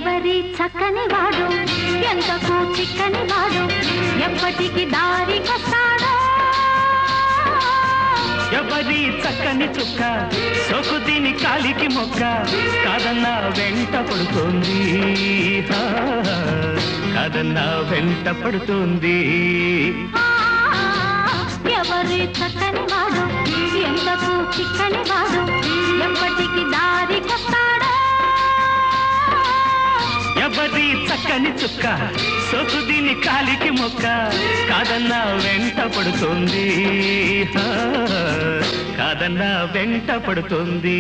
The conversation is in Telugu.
ఎవరి చక్కని వాడు ఎంతకు చిక్కని వాడు ఎప్పటికి దారికొస్తాడో ఎవరి చక్కని చుక్క సోకు దీని కాలికి మొక్క కాదన్నా వెంట పడుతోంది కాదన్నా వెంట పడుతోంది ఎవరి చక్కని వాడు ఎంతకు చిక్కని వాడు ఎప్పటికి దారికొస్తాడో ఎవరి చక్కని చుక్క సోకు దీని కాలికి మొక్క కాదన్నా వెంట పడుతోంది కాదన్నా వెంట పడుతోంది